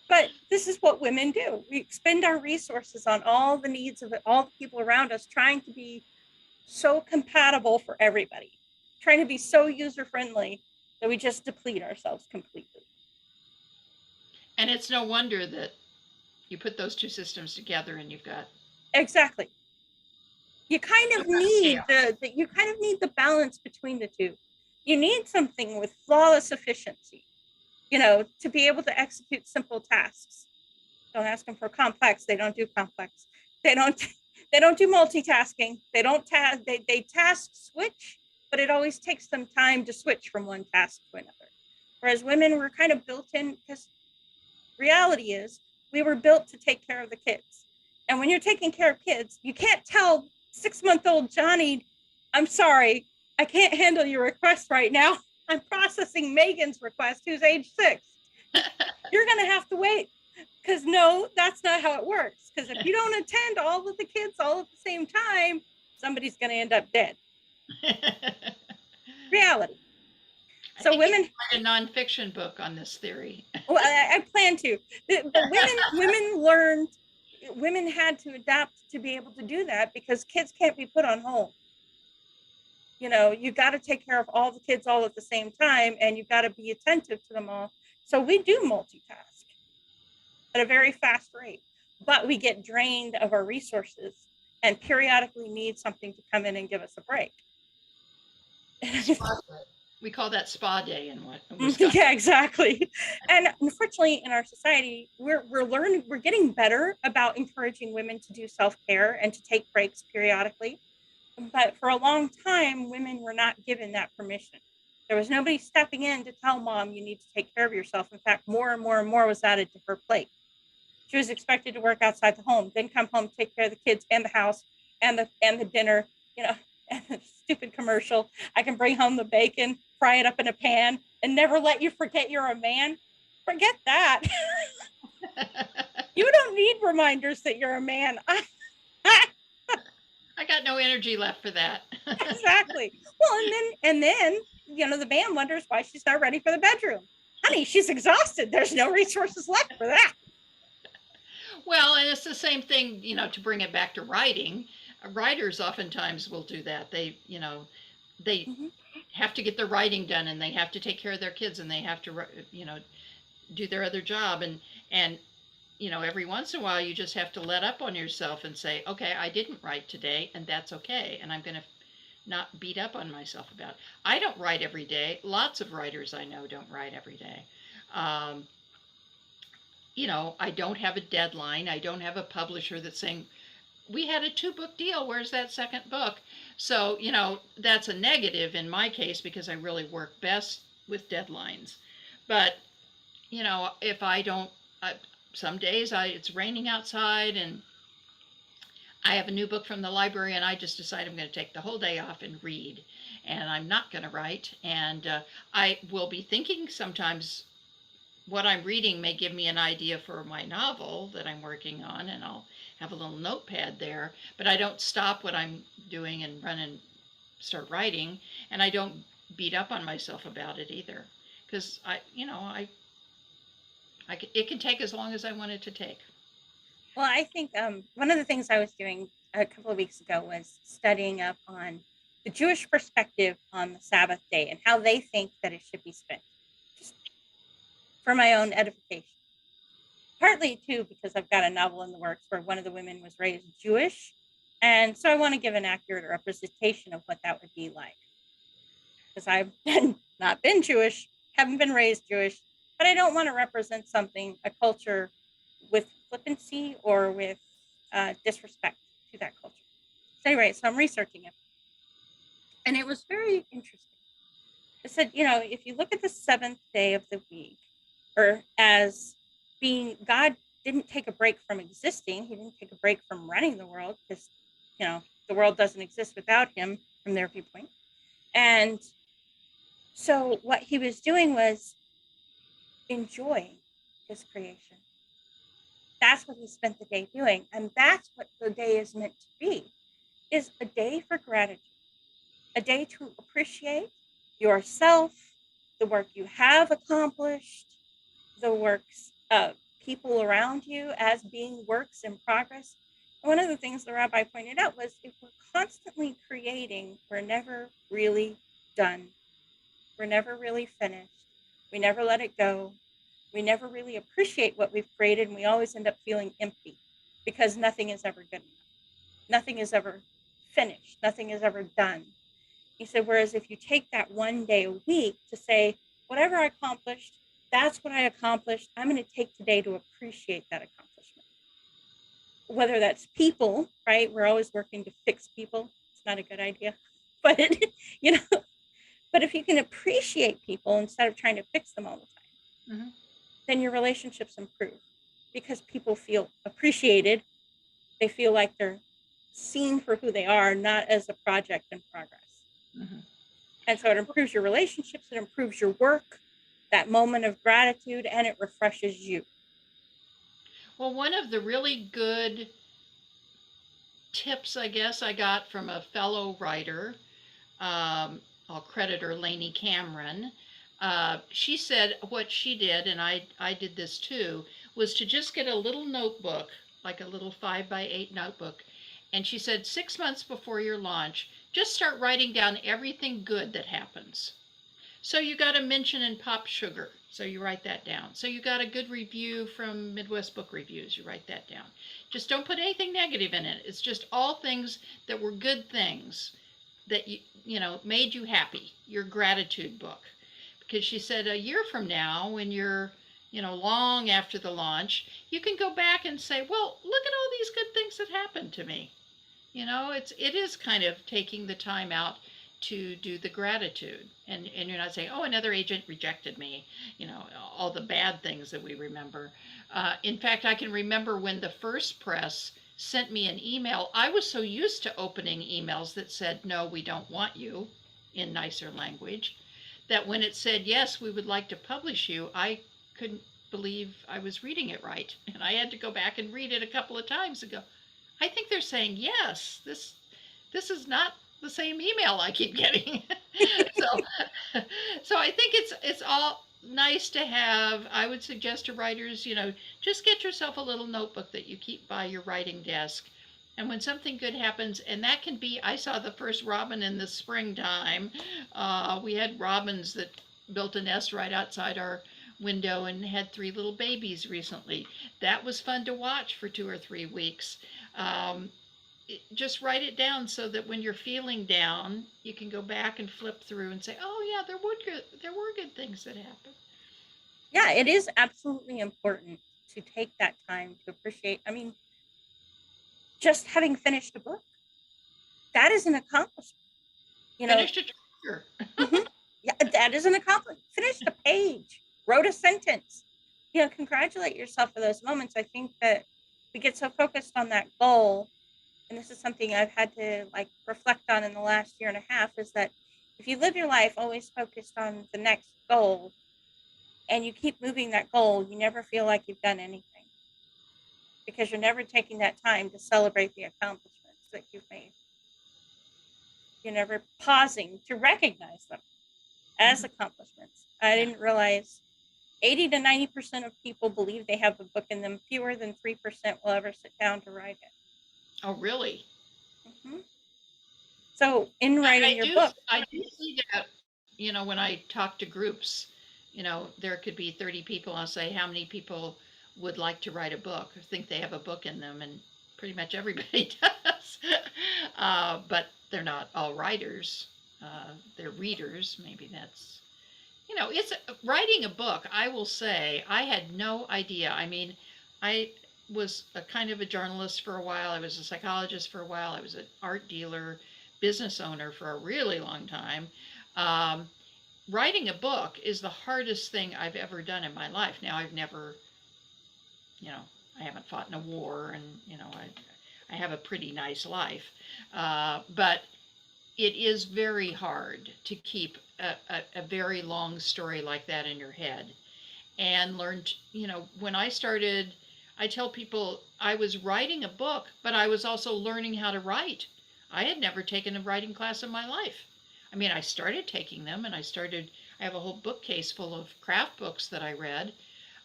But this is what women do. We expend our resources on all the needs of all the people around us, trying to be so compatible for everybody, trying to be so user-friendly that we just deplete ourselves completely. And it's no wonder that you put those two systems together and you've got Exactly. You kind of need the balance between the two. You need something with flawless efficiency, to be able to execute simple tasks. Don't ask them for complex. They don't do complex. They don't do multitasking. They task switch, but it always takes them time to switch from one task to another. Whereas women were kind of built in, because reality is we were built to take care of the kids. And when you're taking care of kids, you can't tell 6-month-old Johnny, I'm sorry, I can't handle your request right now. I'm processing Megan's request, who's age 6. You're going to have to wait. Because no, that's not how it works. Because if you don't attend all of the kids all at the same time, somebody's going to end up dead. Reality. So women write a nonfiction book on this theory. Well, I plan to. But women had to adapt to be able to do that, because kids can't be put on hold. You got to take care of all the kids all at the same time, and you've got to be attentive to them all. So we do multitask at a very fast rate, but we get drained of our resources and periodically need something to come in and give us a break. We call that spa day in Wisconsin. Yeah, exactly. And unfortunately, in our society, we're getting better about encouraging women to do self-care and to take breaks periodically. But for a long time, women were not given that permission. There was nobody stepping in to tell mom, you need to take care of yourself. In fact, more and more was added to her plate. She was expected to work outside the home, then come home, take care of the kids and the house and the dinner, and the stupid commercial. I can bring home the bacon, fry it up in a pan, and never let you forget you're a man. Forget that. You don't need reminders that you're a man. I got no energy left for that. Exactly. Well, and then the man wonders why she's not ready for the bedroom. Honey, she's exhausted. There's no resources left for that. Well, and it's the same thing, to bring it back to writing. Writers oftentimes will do that. They have to get their writing done, and they have to take care of their kids, and they have to, do their other job. And every once in a while, you just have to let up on yourself and say, okay, I didn't write today, and that's okay. And I'm going to not beat up on myself about it. I don't write every day. Lots of writers I know don't write every day. I don't have a deadline. I don't have a publisher that's saying, we had a 2-book deal. Where's that second book? So, that's a negative in my case, because I really work best with deadlines. But, if I don't, some days it's raining outside and I have a new book from the library and I just decide I'm going to take the whole day off and read, and I'm not going to write. And I will be thinking sometimes what I'm reading may give me an idea for my novel that I'm working on, and I'll have a little notepad there, but I don't stop what I'm doing and run and start writing, and I don't beat up on myself about it either, because it can take as long as I want it to take. Well, I think one of the things I was doing a couple of weeks ago was studying up on the Jewish perspective on the Sabbath day and how they think that it should be spent, just for my own edification. Partly, too, because I've got a novel in the works where one of the women was raised Jewish, and so I want to give an accurate representation of what that would be like. Because I've not been Jewish, haven't been raised Jewish, but I don't want to represent a culture with flippancy or with disrespect to that culture. anyway, so I'm researching it. And it was very interesting. It said, if you look at the seventh day of the week, or as being, God didn't take a break from existing. He didn't take a break from running the world because, the world doesn't exist without him from their viewpoint. And so what he was doing was enjoying his creation. That's what he spent the day doing. And that's what the day is meant to be, is a day for gratitude, a day to appreciate yourself, the work you have accomplished, the works of people around you as being works in progress. And one of the things the rabbi pointed out was if we're constantly creating, we're never really done. We're never really finished. We never let it go. We never really appreciate what we've created, and we always end up feeling empty because nothing is ever good enough. Nothing is ever finished. Nothing is ever done. He said, whereas if you take that one day a week to say, whatever I accomplished, that's what I accomplished. I'm going to take today to appreciate that accomplishment. Whether that's people, right? We're always working to fix people. It's not a good idea. But, but if you can appreciate people instead of trying to fix them all the time, then your relationships improve because people feel appreciated. They feel like they're seen for who they are, not as a project in progress. And so it improves your relationships, it improves your work, that moment of gratitude, and it refreshes you. Well, one of the really good tips, I guess, I got from a fellow writer, I'll credit her, Lainey Cameron. She said what she did, and I did this too, was to just get a little notebook, like a little 5x8 notebook. And she said 6 months before your launch, just start writing down everything good that happens. So you got a mention in Pop Sugar, so you write that down. So you got a good review from Midwest Book Reviews, you write that down. Just don't put anything negative in it. It's just all things that were good things that made you happy, your gratitude book. Because she said a year from now, when you're long after the launch, you can go back and say, well, look at all these good things that happened to me. It is kind of taking the time out to do the gratitude, and you're not saying, oh, another agent rejected me, all the bad things that we remember. In fact, I can remember when the first press sent me an email. I was so used to opening emails that said, no, we don't want you, in nicer language, that when it said, yes, we would like to publish you, I couldn't believe I was reading it right. And I had to go back and read it a couple of times and go, I think they're saying yes. This is not the same email I keep getting. so I think it's all nice to have. I would suggest to writers, just get yourself a little notebook that you keep by your writing desk. And when something good happens, and that can be, I saw the first robin in the springtime. We had robins that built a nest right outside our window and had 3 little babies recently. That was fun to watch for 2 or 3 weeks. Just write it down so that when you're feeling down, you can go back and flip through and say, oh yeah, there were good things that happened. Yeah, it is absolutely important to take that time to appreciate. I mean, just having finished a book, that is an accomplishment. Finished a chapter. Yeah, that is an accomplishment. Finished a page, wrote a sentence. Congratulate yourself for those moments. I think that we get so focused on that goal, and this is something I've had to reflect on in the last year and a half, is that if you live your life always focused on the next goal and you keep moving that goal, you never feel like you've done anything because you're never taking that time to celebrate the accomplishments that you've made. You're never pausing to recognize them as accomplishments. I didn't realize 80 to 90% of people believe they have a book in them. Fewer than 3% will ever sit down to write it. Oh, really? So in writing your book, I do see that, when I talk to groups, there could be 30 people. I'll say, how many people would like to write a book or think they have a book in them? And pretty much everybody does. But they're not all writers. They're readers. Maybe that's, it's writing a book. I will say I had no idea. I mean, was a kind of a journalist for a while. I was a psychologist for a while. I was an art dealer, business owner for a really long time. Um, Writing a book is the hardest thing I've ever done in my life. Now, I've never, you know, I haven't fought in a war, and I have a pretty nice life, but it is very hard to keep a very long story like that in your head and learn. When I started, I tell people I was writing a book, but I was also learning how to write. I had never taken a writing class in my life. I mean, I started taking them, and I have a whole bookcase full of craft books that I read,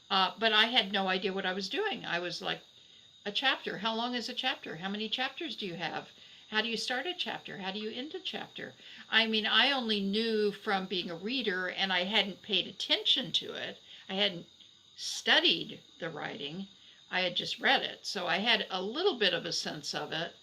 but I had no idea what I was doing. I was like, a chapter. How long is a chapter? How many chapters do you have? How do you start a chapter? How do you end a chapter? I mean, I only knew from being a reader, and I hadn't paid attention to it. I hadn't studied the writing. I had just read it. So I had a little bit of a sense of it.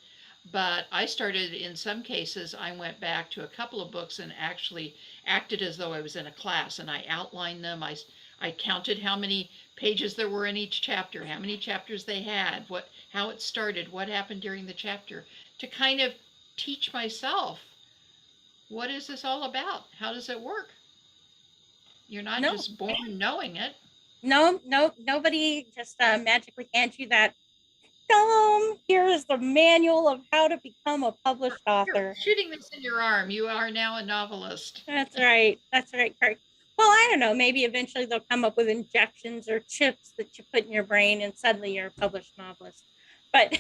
But I started, in some cases, I went back to a couple of books and actually acted as though I was in a class, and I outlined them. I counted how many pages there were in each chapter, how many chapters they had, how it started, what happened during the chapter, to kind of teach myself, what is this all about? How does it work? You're not No, just born knowing it. no, nobody just magically hands you that. Here is the manual of how to become a published You're author. shooting this in your arm. You are now a novelist. That's right. That's right, Craig. Well, I don't know. Maybe eventually they'll come up with injections or chips that you put in your brain, and suddenly you're a published novelist. But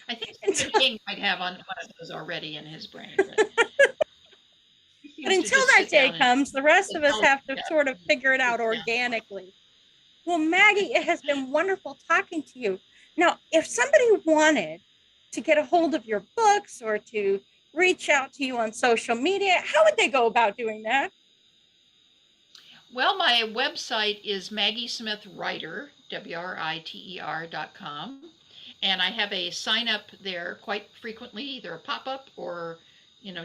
I think Stephen King might have one of those already in his brain. But until that day comes, the rest of us have to sort of figure it out organically. Well, Maggie, it has been wonderful talking to you. Now, if somebody wanted to get a hold of your books or to reach out to you on social media, how would they go about doing that? Well, my website is Maggie Smith Writer, WRITER.com. And I have a sign up there quite frequently, either a pop-up or,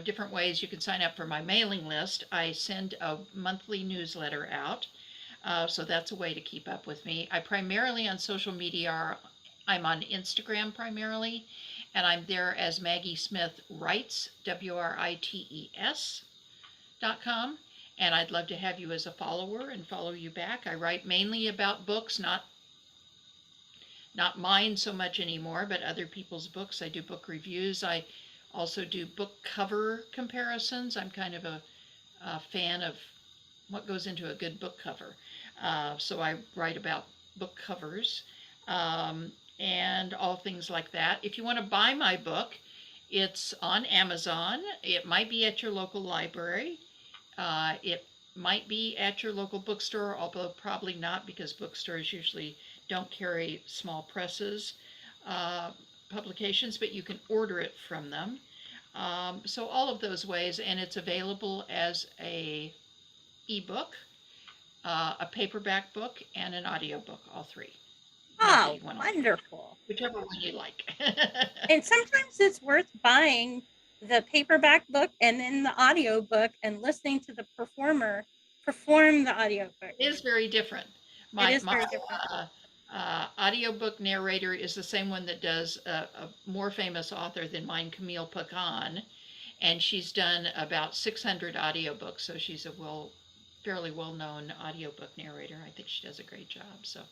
different ways you can sign up for my mailing list. I send a monthly newsletter out. So that's a way to keep up with me. I primarily on social media I'm on Instagram primarily, and I'm there as Maggie Smith Writes, WRITES.com. And I'd love to have you as a follower and follow you back. I write mainly about books, not mine so much anymore, but other people's books. I do book reviews. I also do book cover comparisons. I'm kind of a fan of what goes into a good book cover. So I write about book covers and all things like that. If you want to buy my book, it's on Amazon. It might be at your local library. It might be at your local bookstore, although probably not, because bookstores usually don't carry small presses publications, but you can order it from them. So all of those ways, and it's available as a ebook, a paperback book, and an audiobook, all three. Oh, wonderful. Whichever one you like. And sometimes it's worth buying the paperback book and then the audio book and listening to the performer perform the audio book. It is very different. It is very different. Audiobook narrator is the same one that does a more famous author than mine, Camille Pagan, and she's done about 600 audiobooks, so she's a fairly well-known audiobook narrator. I think she does a great job. So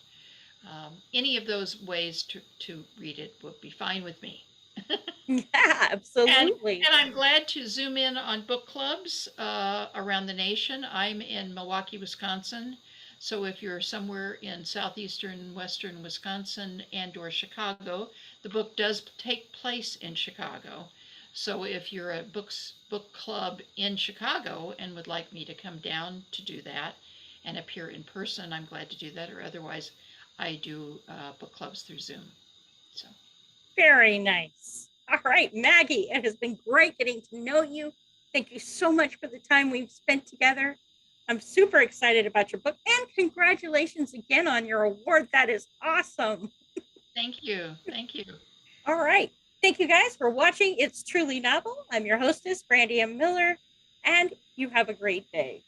any of those ways to read it would be fine with me. Yeah, absolutely. And I'm glad to zoom in on book clubs around the nation. I'm in Milwaukee, Wisconsin. So if you're somewhere in southeastern, western Wisconsin and or Chicago, the book does take place in Chicago. So if you're a book club in Chicago and would like me to come down to do that and appear in person, I'm glad to do that. Or otherwise, I do book clubs through Zoom. So very nice. All right, Maggie, it has been great getting to know you. Thank you so much for the time we've spent together. I'm super excited about your book, and congratulations again on your award. That is awesome. Thank you. Thank you. All right. Thank you guys for watching It's Truly Novel. I'm your hostess, Brandy M. Miller, and you have a great day.